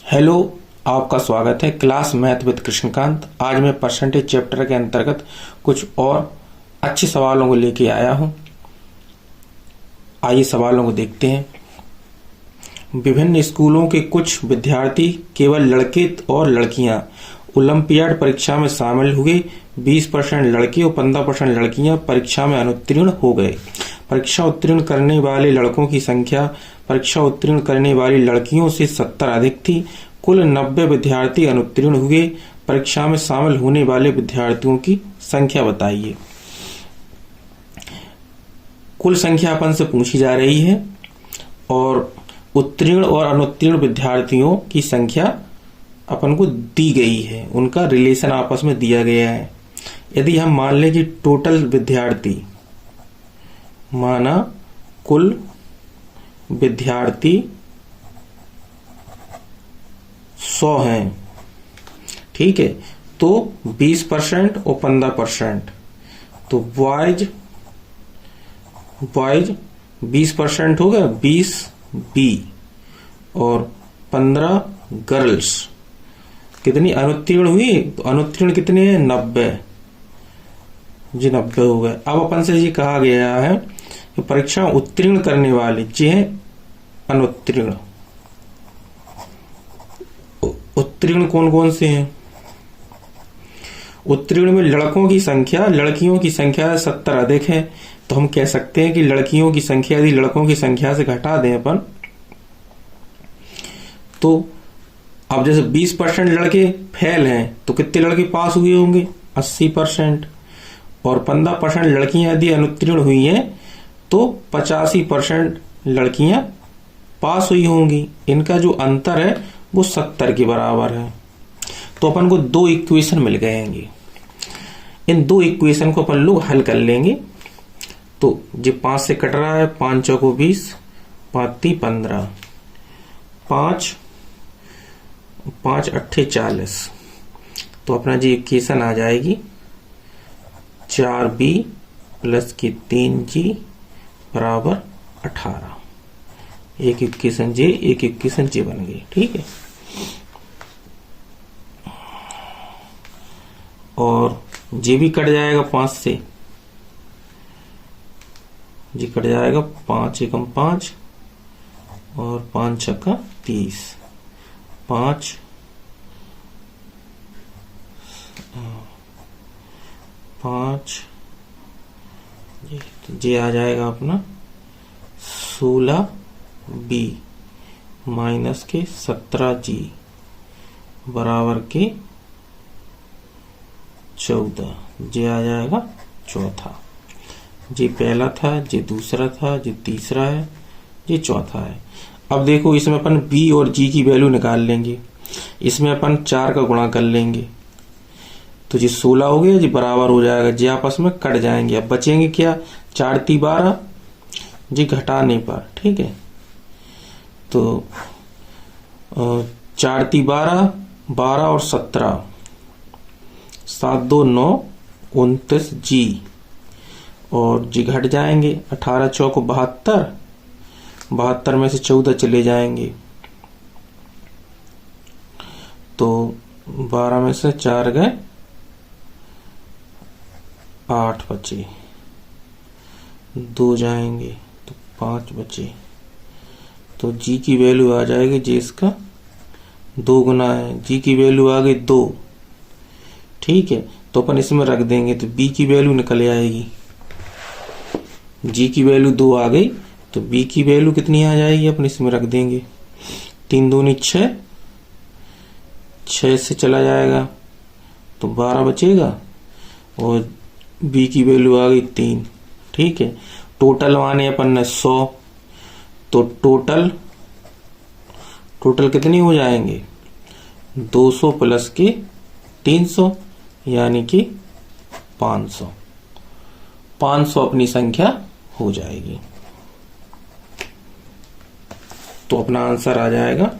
Hello, आपका स्वागत है क्लास मैथ विद कृष्णकांत। आज मैं परसेंटेज चैप्टर के अंतर्गत कुछ और अच्छे सवालों को लेके आया हूं। आइए सवालों को देखते हैं। विभिन्न स्कूलों के कुछ विद्यार्थी, केवल लड़के और लड़कियां, ओलंपियाड परीक्षा में शामिल हुए। 20% लड़के और 15% लड़कियां परीक्षा में अनुत्तीर्ण हो गए। परीक्षा उत्तीर्ण करने वाले लड़कों की संख्या परीक्षा उत्तीर्ण करने वाली लड़कियों से 70 अधिक थी। कुल 90 विद्यार्थी अनुत्तीर्ण हुए। परीक्षा में शामिल होने वाले विद्यार्थियों की संख्या बताइए। कुल संख्या अपन से पूछी जा रही है और उत्तीर्ण और अनुत्तीर्ण विद्यार्थियों की संख्या अपन को दी गई है, उनका रिलेशन आपस में दिया गया है। यदि हम मान लें कि टोटल विद्यार्थी, माना कुल विद्यार्थी 100 हैं, ठीक है, तो 20% और 15%, तो बॉयज 20% हो गया, 20 बी और 15 गर्ल्स। कितनी अनुत्तीर्ण हुई? तो अनुत्तीर्ण कितने हैं? 90 जी, 90 हो गए। अब अपन से ये कहा गया है कि परीक्षा उत्तीर्ण करने वाले जी हैं अनुत्तीर्ण। उत्तीर्ण कौन कौन से हैं? उत्तीर्ण में लड़कों की संख्या लड़कियों की संख्या 70 अधिक है, तो हम कह सकते हैं कि लड़कियों की संख्या यदि लड़कों की संख्या से घटा दें अपन, तो अब जैसे 20% लड़के फेल हैं तो कितने लड़के पास हुए होंगे? 80%। और 15% लड़कियां यदि अनुत्तीर्ण हुई हैं तो 85% लड़कियां पास हुई होंगी। इनका जो अंतर है वो 70 के बराबर है। तो अपन को दो इक्वेशन मिल गएंगे। इन दो इक्वेशन को अपन लोग हल कर लेंगे। तो जो 5 से कट रहा है, 5 चौको 20, 5 ती 15, 5 अट्ठे 40, तो अपना जी इक्वेशन आ जाएगी 4b प्लस की 3g बराबर 18। एक इक्वेशन जे, एक इक्वेशन जे बन गई, ठीक है। और जे भी कट जाएगा 5 से, जी कट जाएगा, 5 एकम 5 और 5 छक्का 30, 5 जे आ जाएगा अपना 16b माइनस के 17g बराबर के 14। जे आ जाएगा चौथा। जे पहला था, जे दूसरा था, जे तीसरा है, जे चौथा है। अब देखो, इसमें अपन b और g की वैल्यू निकाल लेंगे। इसमें अपन 4 का गुणा कर लेंगे तो जी 16 हो गया, जी बराबर हो जाएगा, जी आपस में कट जाएंगे। अब बचेंगे क्या? 4 ती 12, जी घटाने पर, ठीक है। तो 4 ती 12, 12 और 17, 7 2 9 29 जी, और जी घट जाएंगे। 18 चौको 72, 72 में से 14 चले जाएंगे, तो 12 में से 4 गए, 8 बचे, 2 जाएंगे तो 5 बचे। तो जी की वैल्यू आ जाएगी, जी इसका 2 गुना है, जी की वैल्यू आ गई 2, ठीक है। तो अपन इसमें रख देंगे तो बी की वैल्यू निकल आएगी। जी की वैल्यू 2 आ गई तो बी की वैल्यू कितनी आ जाएगी? अपन इसमें रख देंगे, 3 दूनी 6, 6 से चला जाएगा तो 12 बचेगा, और बी की वैल्यू आ गई 3, ठीक है। टोटल माने अपन ने 100, तो टोटल कितनी हो जाएंगे? 200 प्लस के 300 यानी कि 500। 500 अपनी संख्या हो जाएगी। तो अपना आंसर आ जाएगा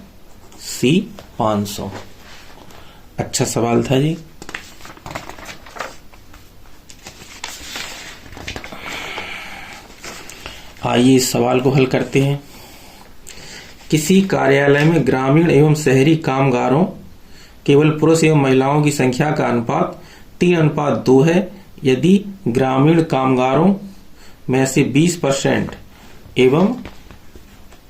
C 500। अच्छा सवाल था जी। आइए इस सवाल को हल करते हैं। किसी कार्यालय में ग्रामीण एवं शहरी कामगारों केवल पुरुष एवं महिलाओं की संख्या का अनुपात 3:2 है। यदि ग्रामीण कामगारों में से 20% एवं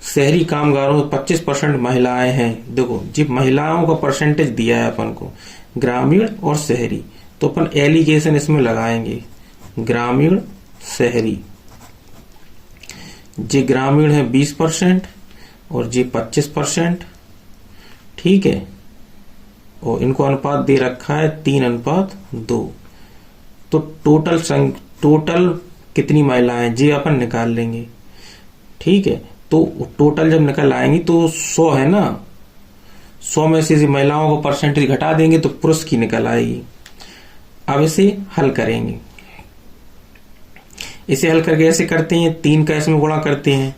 शहरी कामगारों में 25% महिलाएं हैं। देखो जी, महिलाओं का परसेंटेज दिया है अपन को, ग्रामीण और शहरी, तो अपन एलिगेशन इसमें लगाएंगे, ग्रामीण शहरी। जी ग्रामीण है 20% और जी 25%, ठीक है, और इनको अनुपात दे रखा है 3:2। तो टोटल कितनी महिलाएं जी अपन निकाल लेंगे, ठीक है। तो टोटल जब निकल आएंगी तो 100 है ना, 100 में से महिलाओं को परसेंटेज घटा देंगे तो पुरुष की निकल आएगी। अब इसे हल करेंगे, इसे हल करके ऐसे करते हैं, 3 का इसमें गुणा करते हैं,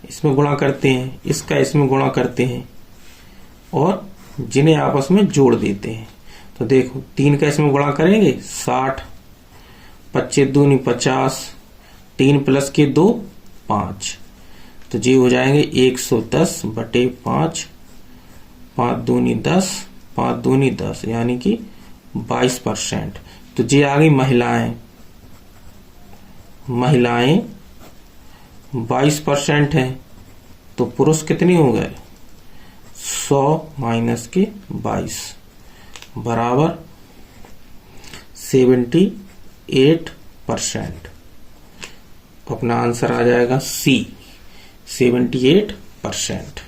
इसमें गुणा करते हैं, इसका इसमें गुणा करते हैं और जिन्हें आपस में जोड़ देते हैं। तो देखो 3 का इसमें गुणा करेंगे 60, 25 दूनी 50, 3 प्लस के 2 5, तो जी हो जाएंगे 110/5, 5 दूनी 10, 5 दूनी 10, यानी कि 22%। तो जी आ गई महिलाएं 22% हैं, तो पुरुष कितने हो गए, 100 माइनस के 22 बराबर 78%। अपना आंसर आ जाएगा सी, 78%।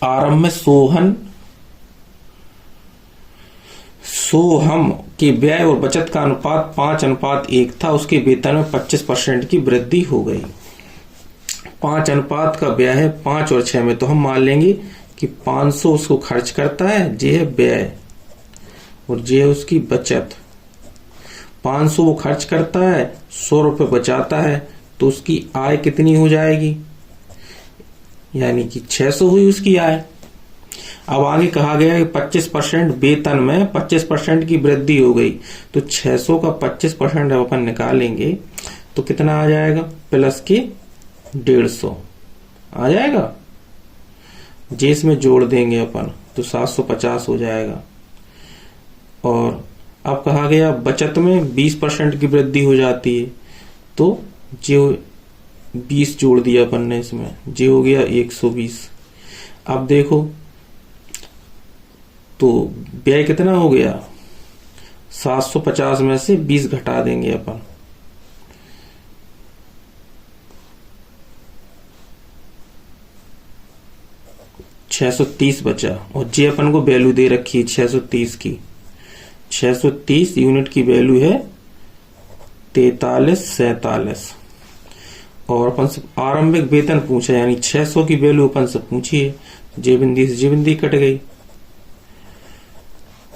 आरंभ में सोहम के व्यय और बचत का अनुपात 5:1 था, उसके वेतन में 25% की वृद्धि हो गई। 5 अनुपात का व्यय है 5 और 6 में, तो हम मान लेंगे कि 500 उसको खर्च करता है, जे है व्यय और जे है उसकी बचत। 500 वो खर्च करता है, 100 रुपए बचाता है, तो उसकी आय कितनी हो जाएगी, यानी कि 600 हुई उसकी आय। अब आगे कहा गया कि 25% वेतन में 25% की वृद्धि हो गई, तो 600 का 25% अब अपन निकालेंगे तो कितना आ जाएगा, प्लस के 150 आ जाएगा। जे इसमें जोड़ देंगे अपन तो 750 हो जाएगा। और अब कहा गया बचत में 20% की वृद्धि हो जाती है, तो जो 20 जोड़ दिया अपन ने इसमें, जे हो गया 120। अब देखो तो व्यय कितना हो गया, 750 में से 20 घटा देंगे अपन, $630 बचा। और जे अपन को वैल्यू दे रखी है 630 की, 630 यूनिट की वैल्यू है 4347। और अपन से आरंभिक वेतन पूछा, यानी 600 की वैल्यू अपन से पूछी है, जे बिंदी से जे बिंदी कट गई,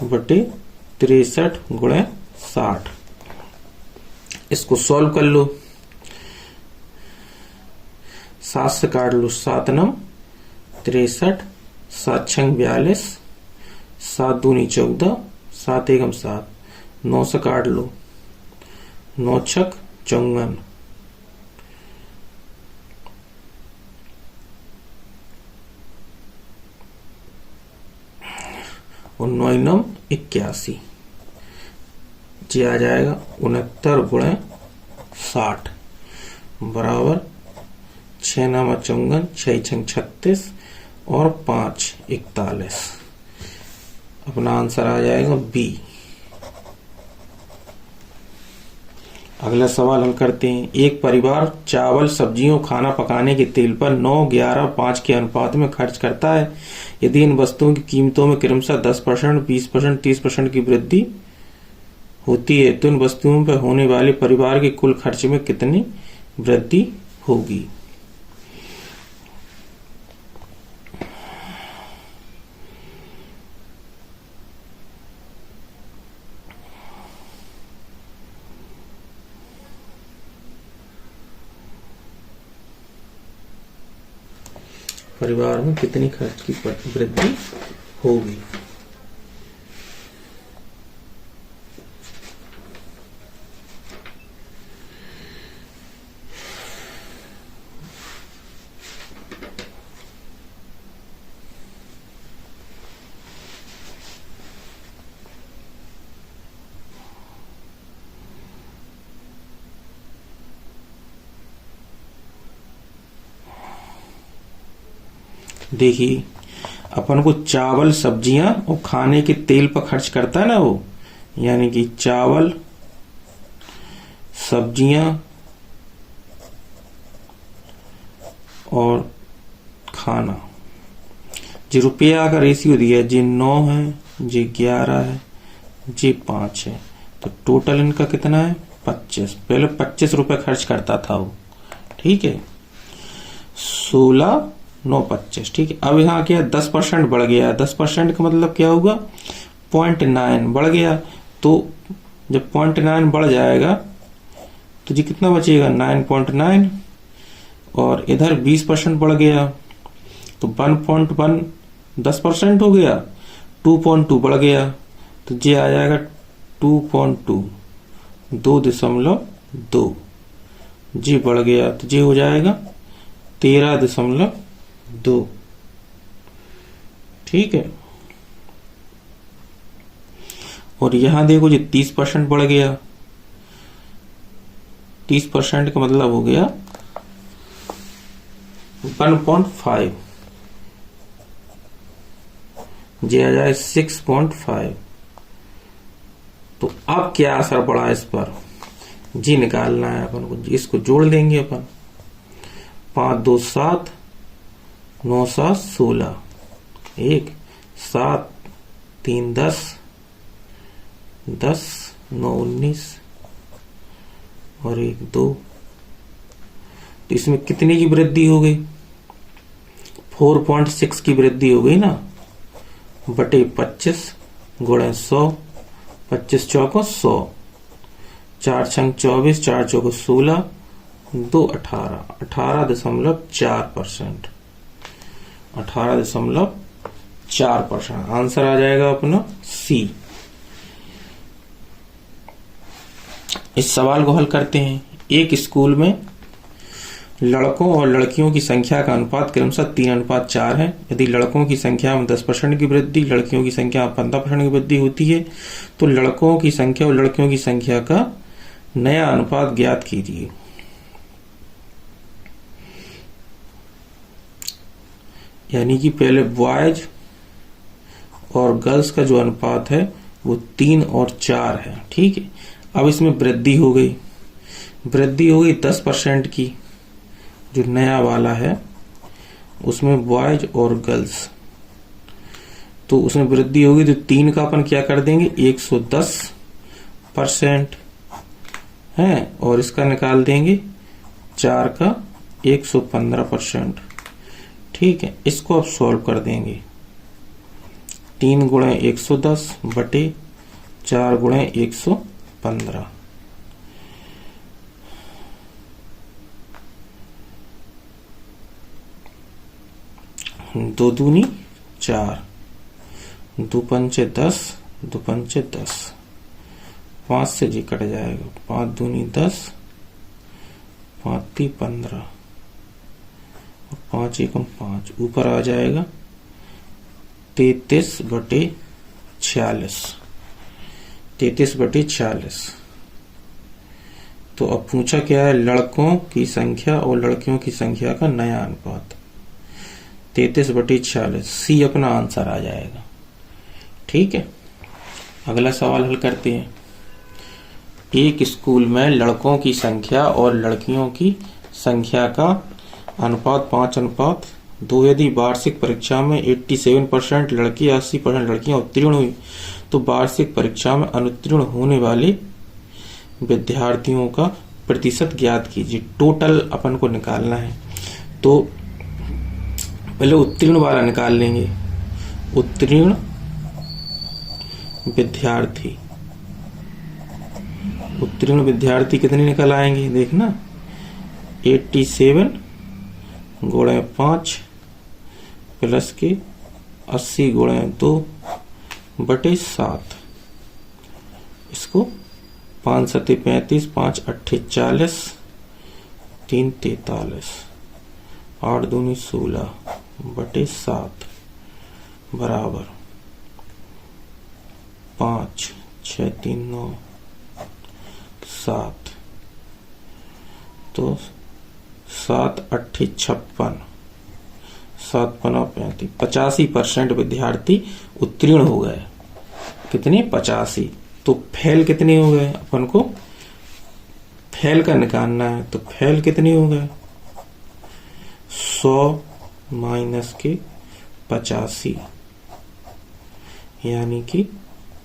बटे 63 गुणे 60। इसको सॉल्व कर लो, 7 से काट लो, 7 9 63, 7 6 42, 7 दूनी 14, 7 1 7, 9 से काट लो, 9 6 54, और 9 9 81, जी आ जाएगा 69 गुणे 60 बराबर 6 9 54, 6 6 36 और 5 41। अपना आंसर आ जाएगा बी। अगला सवाल हम करते हैं। एक परिवार चावल, सब्जियों, खाना पकाने के तेल पर 9, 11, 5 के अनुपात में खर्च करता है। यदि इन वस्तुओं की कीमतों में क्रमशः 10%, 20%, 30% की वृद्धि होती है, तो इन वस्तुओं पर होने वाले परिवार के कुल खर्च में कितनी वृद्धि होगी। परिवार में कितनी खर्च की वृद्धि होगी। देखिए अपन को चावल सब्जियां और खाने के तेल पर खर्च करता है ना वो, यानी कि चावल सब्जियां और खाना, जी रुपया का रेशियो दिया है, जी 9 है, जी 11 है, जी 5 है। तो टोटल इनका कितना है 25। पहले 25 रुपए खर्च करता था वो, ठीक है, 16 9 25, ठीक है। अब यहाँ क्या 10% बढ़ गया। 10% का मतलब क्या होगा 0.9 बढ़ गया। तो जब 0.9 बढ़ जाएगा तो जी कितना बचेगा 9.9, और इधर 20% बढ़ गया तो 1.1 10% हो गया, 2.2 बढ़ गया तो ये आ जाएगा 2.2 2.2 जी बढ़ गया तो ये हो जाएगा 13.2, ठीक है। और यहां देखो जी 30% बढ़ गया। 30% का मतलब हो गया 1.5, जी आ जाए 6.5। तो अब क्या असर पड़ा इस पर, जी निकालना है अपन को। इसको जोड़ देंगे अपन, 5 2 7 9 7 16, 1 7 3 10 10 9 19 और 1 2। तो इसमें कितने की वृद्धि हो गई 4.6 की वृद्धि हो गई ना, बटे 25 गुणे 100, 25 चौको 100, 4 छंग 24, 4 चौको 16, 2 18, 18.4%, 18.4%। आंसर आ जाएगा अपना सी। इस सवाल को हल करते हैं। एक स्कूल में लड़कों और लड़कियों की संख्या का अनुपात क्रमशः 3:4 है। यदि लड़कों की संख्या में 10% की वृद्धि, लड़कियों की संख्या में 15% की वृद्धि होती है तो लड़कों की संख्या और लड़कियों की संख्या का नया अनुपात ज्ञात कीजिए। यानी कि पहले बॉयज और गर्ल्स का जो अनुपात है वो 3 और 4 है, ठीक है। अब इसमें वृद्धि हो गई 10% की, जो नया वाला है उसमें बॉयज और गर्ल्स, तो उसमें वृद्धि होगी तो 3 का अपन क्या कर देंगे 110% है, और इसका निकाल देंगे 4 का 115%, ठीक है। इसको अब सॉल्व कर देंगे। 3 गुणे 110 बटे 4 गुणे 115, 2 दूनी 4, 2 पंचे 10, 2 पंचे 10, 5 से जी कट जाएगा, 5 दूनी 10, 5 ती 15, 5 एकम 5, ऊपर आ जाएगा 33/46, 33/46। तो अब पूछा क्या है लड़कों की संख्या और लड़कियों की संख्या का नया अनुपात, 33/46। सी अपना आंसर आ जाएगा, ठीक है। अगला सवाल हल करते हैं। एक स्कूल में लड़कों की संख्या और लड़कियों की संख्या का अनुपात 5:2। यदि वार्षिक परीक्षा में 87% लड़की 80% लड़कियां उत्तीर्ण हुई तो वार्षिक परीक्षा में अनुत्तीर्ण होने वाले विद्यार्थियों का प्रतिशत ज्ञात कीजिए। टोटल अपन को निकालना है, तो पहले उत्तीर्ण वाला निकाल लेंगे। उत्तीर्ण विद्यार्थी कितने निकल आएंगे देखना, 87 गुणे 5 प्लस के 80 गुणे 2 बटे 7। इसको 5 7 35, 5 8 40, 3 43, 8 दूनी 16 बटे 7 बराबर 5 6 3 9 7। तो 7 8 56, 7 पना 35, 85% विद्यार्थी उत्तीर्ण हो गए। कितने? 85। तो फेल कितने हो गए? अपन को फेल का निकालना है, तो फेल कितने हो गए? 100 माइनस के 85 यानी कि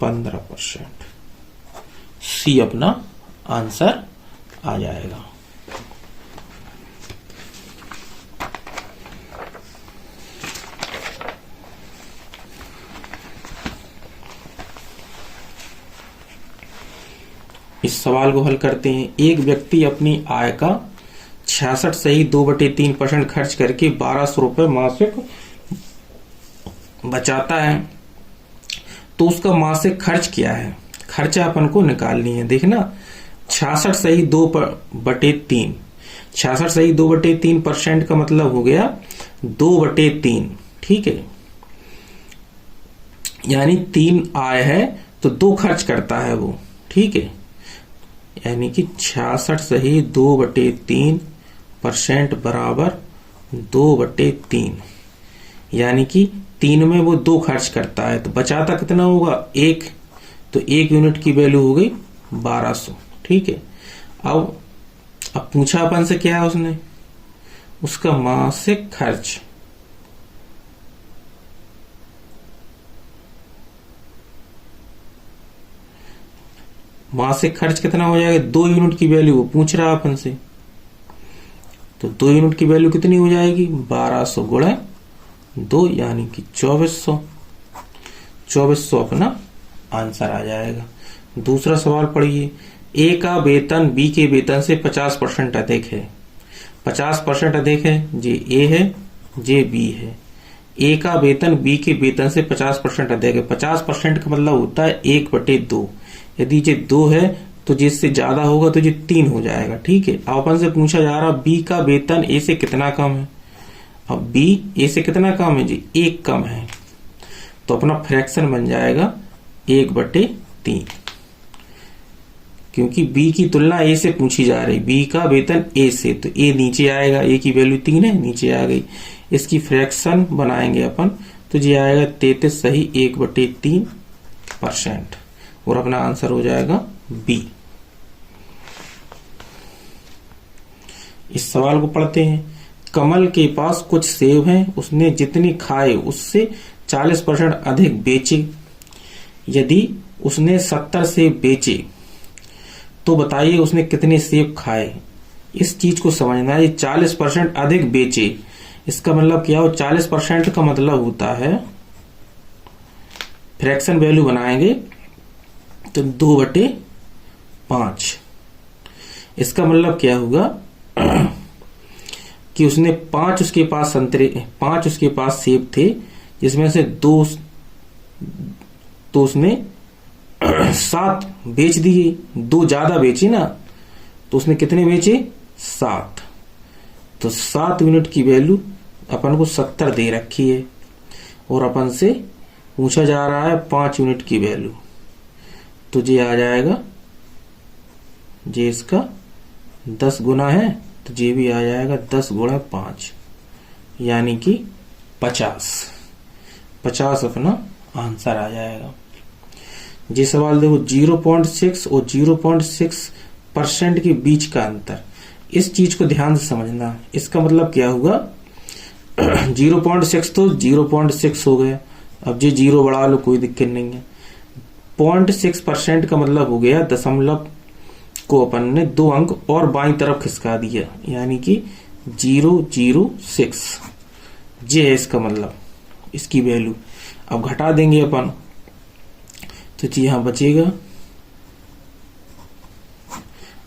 15%। सी अपना आंसर आ जाएगा। इस सवाल को हल करते हैं। एक व्यक्ति अपनी आय का 66 सही 2/3% खर्च करके 1200 रुपए मासिक बचाता है, तो उसका मासिक खर्च क्या है? खर्चा अपन को निकालनी है। देखना 66 सही 2/3, 66 सही 2/3% का मतलब हो गया 2/3। ठीक है, यानी 3 आय है तो 2 खर्च करता है वो। ठीक है, यानी कि 66 सही 2/3% बराबर 2/3, यानी कि 3 में वो 2 खर्च करता है, तो बचाता कितना होगा? 1। तो 1 यूनिट की वैल्यू हो गई 1200। ठीक है, अब पूछा अपन से क्या है उसने? उसका मासिक खर्च। मासिक खर्च कितना हो जाएगा? 2 यूनिट की वैल्यू वो पूछ रहा अपन से, तो 2 यूनिट की वैल्यू कितनी हो जाएगी? 1200 गुणा 2 यानी कि 2400। 2400 अपना आंसर आ जाएगा। दूसरा सवाल पढ़िए। ए का वेतन बी के वेतन से 50% अधिक है। 50% अधिक है, जे ए है, जे बी है। ए का वेतन बी के वेतन से 50% अधिक है। 50% का मतलब होता है 1/2। यदि ये 2 है तो जिससे ज्यादा होगा तो ये 3 हो जाएगा। ठीक है, अब अपन से पूछा जा रहा बी का वेतन ए से कितना कम है। अब बी ए से कितना कम है जी? 1 कम है, तो अपना फ्रैक्शन बन जाएगा 1/3, क्योंकि बी की तुलना ए से पूछी जा रही। बी का वेतन ए से, तो ए नीचे आएगा, ए की वैल्यू 3 है, नीचे आ गई। इसकी फ्रैक्शन बनाएंगे अपन, तो ये आएगा 33 सही 1/3%, और अपना आंसर हो जाएगा बी। इस सवाल को पढ़ते हैं। कमल के पास कुछ सेब हैं, उसने जितने खाए उससे 40% अधिक बेचे। यदि उसने 70 सेब बेचे तो बताइए उसने कितने सेब खाए। इस चीज को समझना है। 40% अधिक बेचे, इसका मतलब क्या हो? 40% का मतलब होता है, फ्रैक्शन वैल्यू बनाएंगे तो 2/5। इसका मतलब क्या होगा कि उसने 5 उसके पास संतरे, 5 उसके पास सेब थे, जिसमें से 2 तो उसने 7 बेच दिए। 2 ज्यादा बेची ना, तो उसने कितने बेचे? 7। तो 7 यूनिट की वैल्यू अपन को 70 दे रखी है, और अपन से पूछा जा रहा है 5 यूनिट की वैल्यू, तो ये आ जाएगा, ये इसका 10 गुना है, तो ये भी आ जाएगा 10 गुणा 5 यानी कि 50। 50 अपना आंसर आ जाएगा। ये सवाल देखो, 0.6 और 0.6% के बीच का अंतर। इस चीज को ध्यान से समझना। इसका मतलब क्या हुआ? 0.6 तो 0.6 हो गया, अब ये 0 बढ़ा लो, कोई दिक्कत नहीं है। 0.6% का मतलब हो गया दशमलव को अपन ने 2 अंक और बाईं तरफ खिसका दिया, यानी कि 006। ये है इसका मतलब, इसकी वैल्यू। अब घटा देंगे अपन, तो जी यहां बचेगा,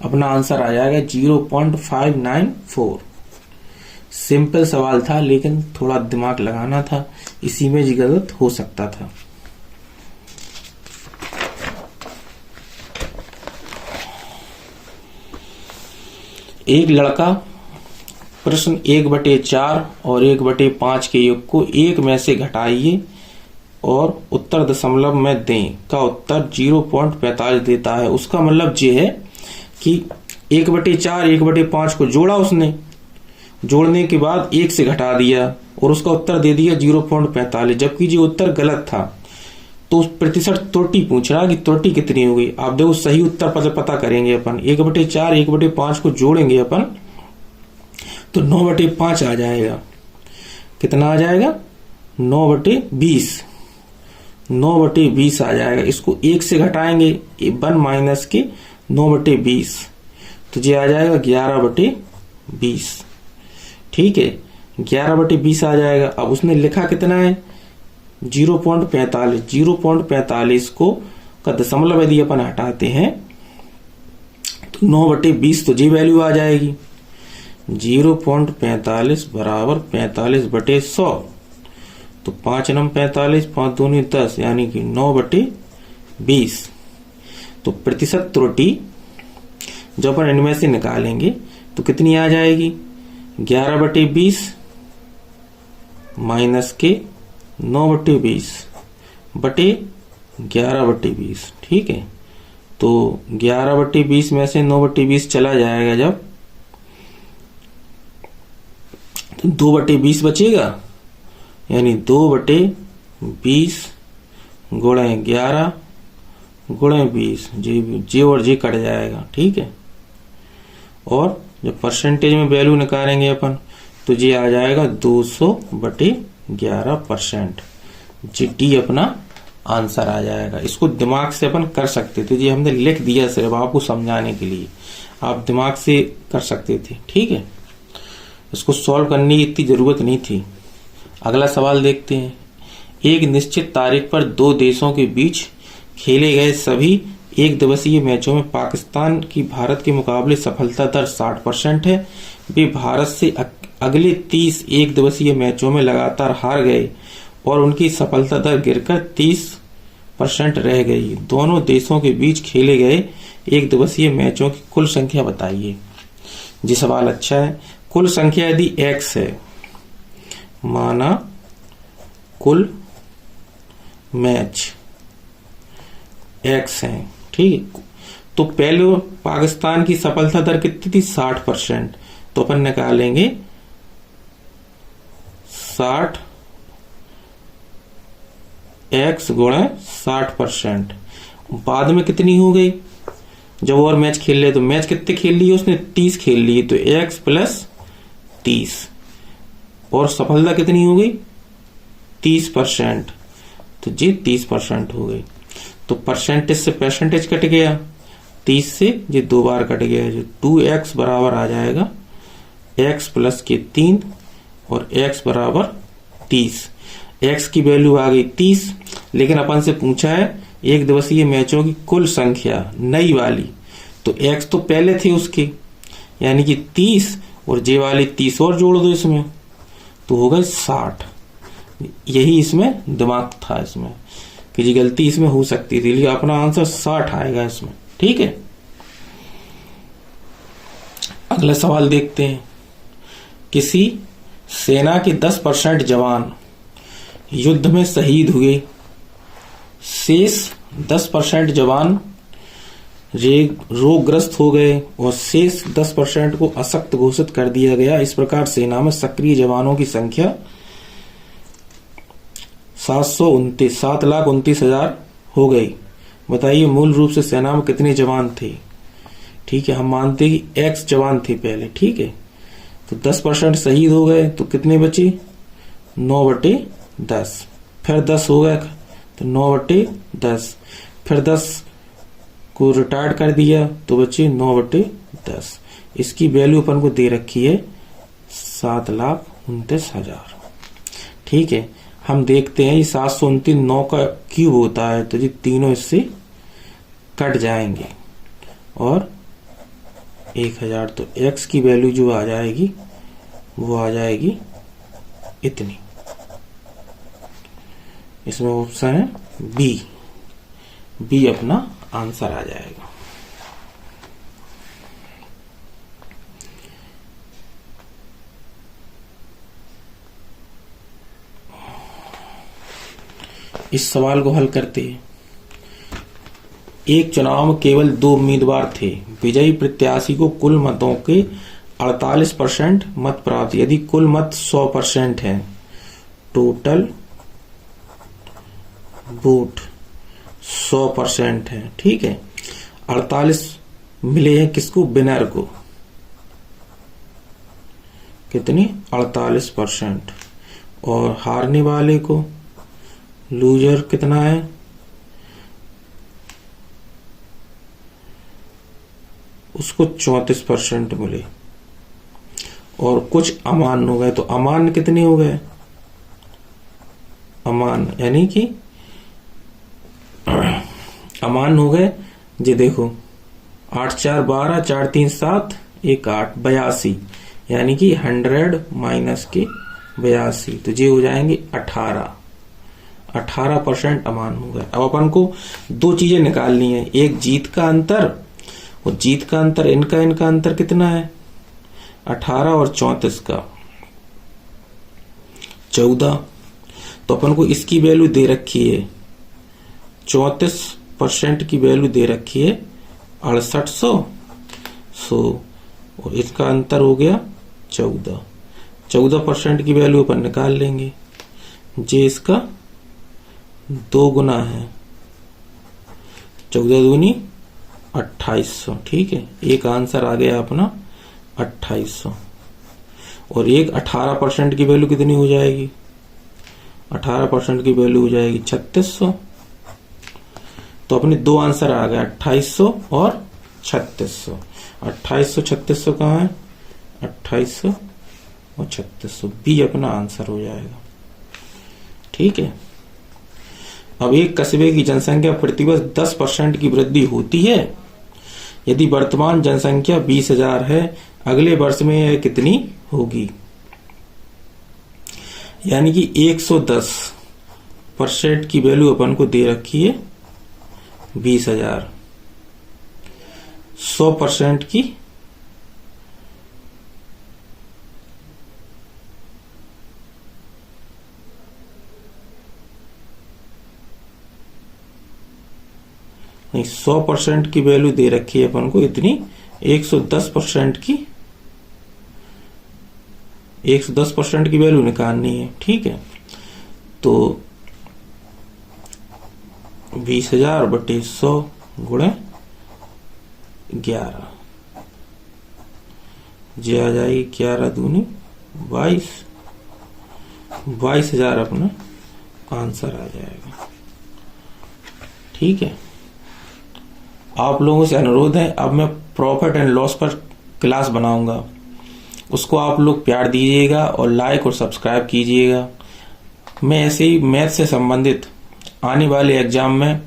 अपना आंसर आ जाएगा 0.594। सिंपल सवाल था, लेकिन थोड़ा दिमाग लगाना था, इसी में जी गलत हो सकता था। एक लड़का प्रश्न 1/4 और 1/5 के योग को 1 में से घटाइए और उत्तर दशमलव में दें का उत्तर 0.45 देता है। उसका मतलब ये है कि 1/4 1/5 को जोड़ा उसने, जोड़ने के बाद 1 से घटा दिया और उसका उत्तर दे दिया 0.45, जबकि जो उत्तर गलत था। तो उस प्रतिशत त्रुटि पूछ रहा कि त्रुटि कितनी होगी। आप देखो सही उत्तर पता करेंगे अपन 1/4 1/5 को जोड़ेंगे अपन तो 9/5 आ जाएगा। कितना आ जाएगा? 9/20, 9/20 आ जाएगा। इसको 1 से घटाएंगे 1 माइनस के 9/20 तो ये आ जाएगा 11/20। ठीक है, 11/20 आ जाएगा। अब उसने लिखा कितना है? 0.45। 0.45 को का दशमलव यदि अपन हटाते हैं तो 9/20 तो जी वैल्यू आ जाएगी। 0.45 बराबर 45/100 तो 5 9 45, 5 2 10 यानी कि 9/20। तो प्रतिशत त्रुटि जब अपन इनमें से निकालेंगे तो कितनी आ जाएगी? 11/20 माइनस के 9/20 बटे 11/20। ठीक है, तो 11/20 में से 9/20 चला जाएगा जब तो 2/20 बचेगा, यानी 2/20 गुणे 11 गुणे 20, जी और जी कट जाएगा। ठीक है, और जब परसेंटेज में वैल्यू निकालेंगे अपन तो ये आ जाएगा 200/11%। जी डी अपना आंसर आ जाएगा। इसको दिमाग से अपन कर सकते थे, जी हमने लिख दिया सिर्फ आपको समझाने के लिए, आप दिमाग से कर सकते थे। ठीक है, इसको सॉल्व करने की इतनी जरूरत नहीं थी। अगला सवाल देखते हैं। एक निश्चित तारीख पर दो देशों के बीच खेले गए सभी एक दिवसीय मैचों में पाकिस्तान की भारत के मुकाबले सफलता दर 60% है। वे भारत से अगले 30 एक दिवसीय मैचों में लगातार हार गए और उनकी सफलता दर गिरकर 30% रह गई। दोनों देशों के बीच खेले गए एक दिवसीय मैचों की कुल संख्या बताइए। जी सवाल अच्छा है। कुल संख्या यदि x है, माना कुल मैच x है, ठीक, तो पहले पाकिस्तान की सफलता दर कितनी थी? 60%। तो अपन निकालेंगे 60x गुणे 60%। बाद में कितनी हो गई? जब और मैच खेल ले तो मैच कितने खेल लिए उसने? 30 खेल लिए, तो x प्लस 30 और सफलता कितनी हो गई? 30%। तो जी 30% हो गई। तो परसेंटेज से परसेंटेज कट गया, 30 से ये 2 बार कट गया, जो 2x बराबर आ जाएगा x प्लस के 3 और x बराबर 30। x की वैल्यू आ गई 30, लेकिन अपन से पूछा है एक दिवसीय मैचों की कुल संख्या नई वाली, तो x तो पहले थी उसकी, यानी कि 30 और जे वाली 30 और जोड़ दो इसमें तो हो गए 60। यही इसमें दिमाग था इसमें कि जी गलती इसमें हो सकती थी, लेकिन अपना आंसर 60 आएगा इसमें। ठीक है, अगला सवाल देखते हैं। किसी सेना के 10% जवान युद्ध में शहीद हुए, शेष 10% जवान रोगग्रस्त हो गए और शेष 10% को अशक्त घोषित कर दिया गया। इस प्रकार सेना में सक्रिय जवानों की संख्या 7,29,000 हो गई। बताइए मूल रूप से सेना में कितने जवान थे? ठीक है, हम मानते हैं कि x जवान थे पहले। ठीक है, तो 10% शहीद हो गए तो कितने बचे? 9/10। फिर 10 हो गए तो 9/10, फिर 10 को रिटायर्ड कर दिया तो बचे 9/10। इसकी वैल्यू अपन को दे रखी है 7,29,000। ठीक है, हम देखते हैं ये 729 9 का क्यूब होता है, तो ये तीनों इससे कट जाएंगे और 1000, तो x की वैल्यू जो आ जाएगी वो आ जाएगी इतनी। इसमें ऑप्शन है बी अपना आंसर आ जाएगा। इस सवाल को हल करते हैं। एक चुनाव में केवल 2 उम्मीदवार थे। विजयी प्रत्याशी को कुल मतों के 48% मत प्राप्त। यदि कुल मत 100% हैं टोटल वोट 100% है। ठीक है, 48 मिले हैं किसको? विनर को। कितनी? 48%। और हारने वाले को, लूजर कितना है? उसको 34% मिले। और कुछ अमान्य हो गए, तो अमान्य कितने हो गए? अमान्य यानी कि अमान्य हो गए जी, देखो 8 4 12, 4 3 7, 1 8, 82, यानी कि 100 माइनस के 82, तो ये हो जाएंगे 18% अमान्य हो गए। अब अपन को दो चीजें निकालनी है, एक जीत का अंतर, और जीत का अंतर इनका अंतर कितना है? 18 और 34 का 14। तो अपन को इसकी वैल्यू दे रखी है 34% की वैल्यू दे रखी है 6800, और इसका अंतर हो गया 14% की वैल्यू अपन निकाल लेंगे। जे इसका 2 गुना है, 14 दूनी 2800। ठीक है, एक आंसर आ गया अपना 2800। और एक 18% की वैल्यू कितनी हो जाएगी? 18% की वैल्यू हो जाएगी 3600। तो अपने दो आंसर आ गए 2800 और 3600। 2800 3600 कहाँ है? 2800 और 3600 बी अपना आंसर हो जाएगा। ठीक है, अब एक कस्बे की जनसंख्या प्रतिवर्ष 10% की वृद्धि होती है। यदि वर्तमान जनसंख्या 20,000 है, अगले वर्ष में यह कितनी होगी? यानी कि 110% की वैल्यू अपन को दे रखी है 20,000। 100% की नहीं, 100% की वैल्यू दे रखी है अपन को इतनी, 110% की 110% की वैल्यू निकालनी है। ठीक है, तो 20,000 बटे 100 गुणे 11, जे आ जाएगी 11 दूनी 22, 22,000 अपना आंसर आ जाएगा। ठीक है, आप लोगों से अनुरोध है, अब मैं प्रॉफिट एंड लॉस पर क्लास बनाऊंगा, उसको आप लोग प्यार दीजिएगा और लाइक और सब्सक्राइब कीजिएगा। मैं ऐसे ही मैथ से संबंधित आने वाले एग्जाम में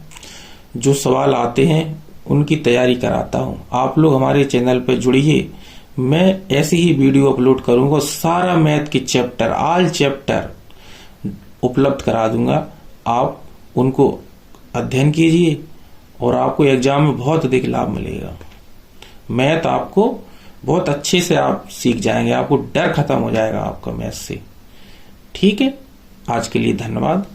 जो सवाल आते हैं उनकी तैयारी कराता हूं। आप लोग हमारे चैनल पर जुड़िए, मैं ऐसी ही वीडियो अपलोड करूंगा, सारा मैथ के चैप्टर, ऑल चैप्टर उपलब्ध करा दूंगा। आप उनको अध्ययन कीजिए और आपको एग्जाम में बहुत अधिक लाभ मिलेगा। मैथ आपको बहुत अच्छे से आप सीख जाएंगे, आपको डर खत्म हो जाएगा आपका मैथ से। ठीक है, आज के लिए धन्यवाद।